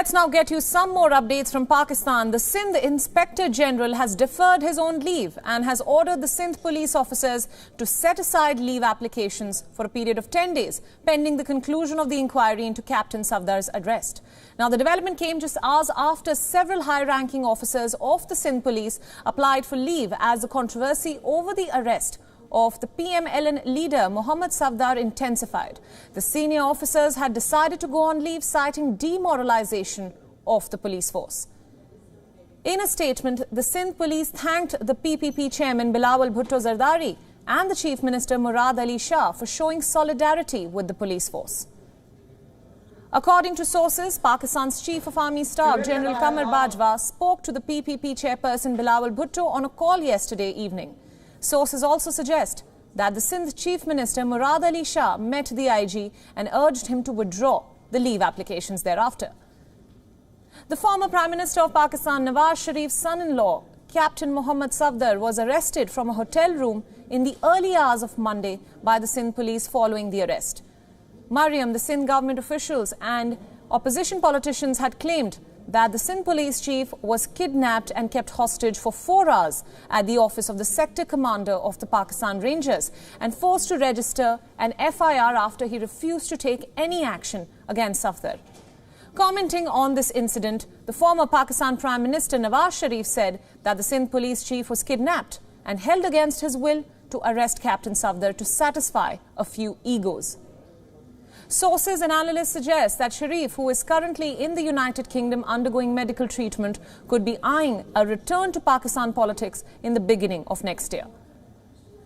Let's now get you some more updates from Pakistan. The Sindh Inspector General has deferred his own leave and has ordered the Sindh police officers to set aside leave applications for a period of 10 days, pending the conclusion of the inquiry into Captain Safdar's arrest. Now, the development came just hours after several high-ranking officers of the Sindh police applied for leave as the controversy over the arrest of the PMLN leader Mohammad Safdar intensified. The senior officers had decided to go on leave, citing demoralization of the police force. In a statement, the Sindh police thanked the PPP chairman Bilawal Bhutto Zardari and the Chief Minister Murad Ali Shah for showing solidarity with the police force. According to sources, Pakistan's Chief of Army Staff General Qamar Bajwa spoke to the PPP chairperson Bilawal Bhutto on a call yesterday evening. Sources also suggest that the Sindh Chief Minister Murad Ali Shah met the IG and urged him to withdraw the leave applications thereafter. The former Prime Minister of Pakistan, Nawaz Sharif's son-in-law, Captain Mohammad Safdar, was arrested from a hotel room in the early hours of Monday by the Sindh police following the arrest. Mariam, the Sindh government officials and opposition politicians had claimed that the Sindh police chief was kidnapped and kept hostage for 4 hours at the office of the sector commander of the Pakistan Rangers and forced to register an FIR after he refused to take any action against Safdar. Commenting on this incident, the former Pakistan Prime Minister Nawaz Sharif said that the Sindh police chief was kidnapped and held against his will to arrest Captain Safdar to satisfy a few egos. Sources and analysts suggest that Sharif, who is currently in the United Kingdom undergoing medical treatment, could be eyeing a return to Pakistan politics in the beginning of next year.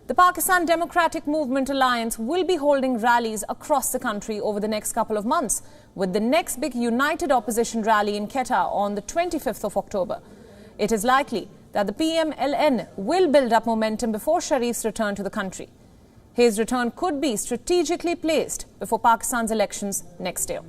The Pakistan Democratic Movement Alliance will be holding rallies across the country over the next couple of months, with the next big united opposition rally in Quetta on the 25th of October. It is likely that the PMLN will build up momentum before Sharif's return to the country. His return could be strategically placed before Pakistan's elections next year.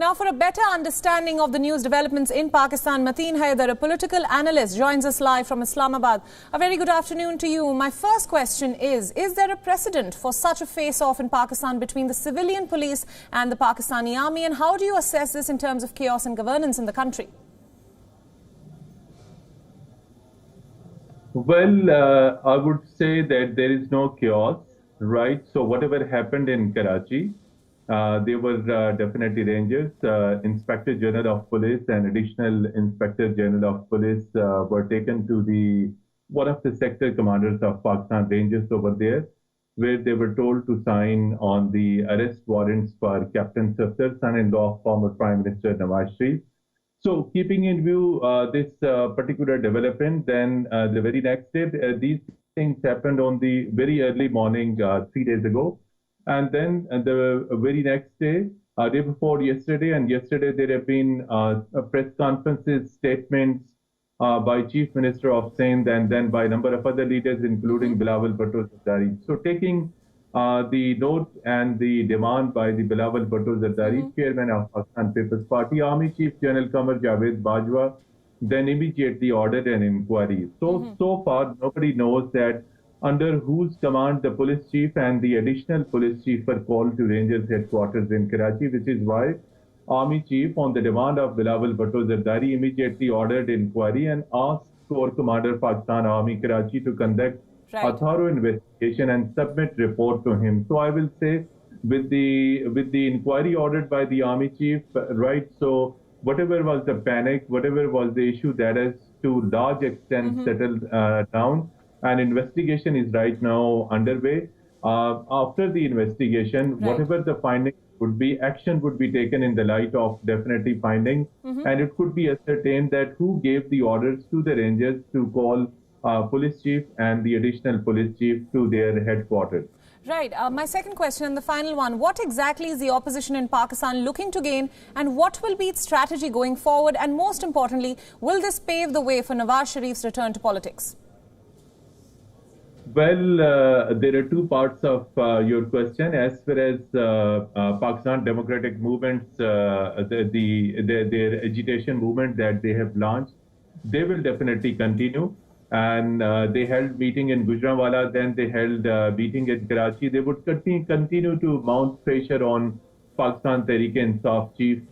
Now, for a better understanding of the news developments in Pakistan, Mateen Haider, a political analyst, joins us live from Islamabad. A very good afternoon to you. My first question is there a precedent for such a face-off in Pakistan between the civilian police and the Pakistani army? And how do you assess this in terms of chaos and governance in the country? Well, I would say that there is no chaos, right? So whatever happened in Karachi, there were definitely Rangers, Inspector General of Police and Additional Inspector General of Police were taken to one of the sector commanders of Pakistan Rangers over there, where they were told to sign on the arrest warrants for Captain Safdar, son-in-law of former Prime Minister Nawaz Sharif. So keeping in view this particular development, then the very next day, these things happened on the very early morning 3 days ago. And then the very next day, day before yesterday, and yesterday there have been press conferences, statements by Chief Minister of Sindh and then by a number of other leaders, including Bilawal Bhutto Zardari. So taking the note and the demand by the Bilawal Bhutto Zardari, chairman of Pakistan People's Party, Army Chief General Qamar Bajwa, then immediately ordered an inquiry. So far, nobody knows that under whose command the police chief and the additional police chief were called to Rangers headquarters in Karachi, which is why Army Chief, on the demand of Bilawal Bhutto Zardari, immediately ordered inquiry and asked Corps Commander Pakistan Army Karachi to conduct a thorough investigation and submit report to him. So I will say, with the inquiry ordered by the Army Chief, right? So whatever was the panic, whatever was the issue, that is to large extent settled down. An investigation is right now underway. After the investigation, whatever the findings would be, action would be taken in the light of definitely findings, and it could be ascertained that who gave the orders to the Rangers to call police chief and the additional police chief to their headquarters. Right. My second question and the final one, what exactly is the opposition in Pakistan looking to gain, and what will be its strategy going forward? And most importantly, will this pave the way for Nawaz Sharif's return to politics? Well, there are two parts of your question. As far as Pakistan Democratic Movement's their agitation movement that they have launched, they will definitely continue. And they held meeting in Gujranwala, then they held meeting in Karachi. They would continue to mount pressure on Pakistan Tehreek-e-Insaf chief,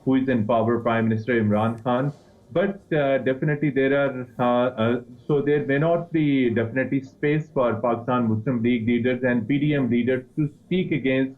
who is in power, Prime Minister Imran Khan. But definitely so there may not be definitely space for Pakistan Muslim League leaders and PDM leaders to speak against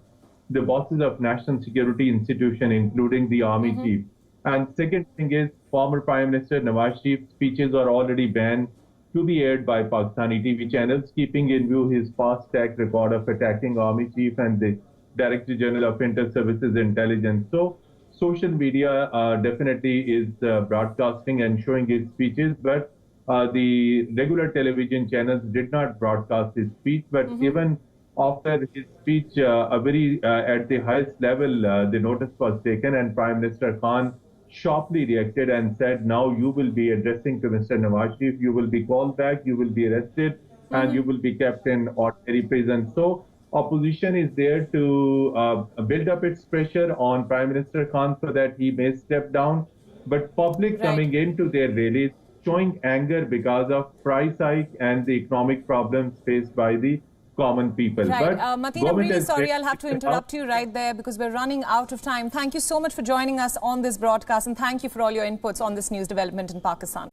the bosses of national security institution, including the army chief. And second thing is, former Prime Minister Nawaz Sharif's speeches are already banned to be aired by Pakistani TV channels, keeping in view his past track record of attacking army chief and the Director General of Inter-Services Intelligence. So social media definitely is broadcasting and showing his speeches, but the regular television channels did not broadcast his speech. But even after his speech, at the highest level, the notice was taken, and Prime Minister Khan sharply reacted and said, now you will be addressing to Mr. Nawaz Sharif, you will be called back, you will be arrested, and you will be kept in ordinary prison. So opposition is there to build up its pressure on Prime Minister Khan so that he may step down. But public coming into their rallies, showing anger because of price hike and the economic problems faced by the common people. Right. But Mateen, I'm really sorry, I'll have to interrupt you right there because we're running out of time. Thank you so much for joining us on this broadcast, and thank you for all your inputs on this news development in Pakistan.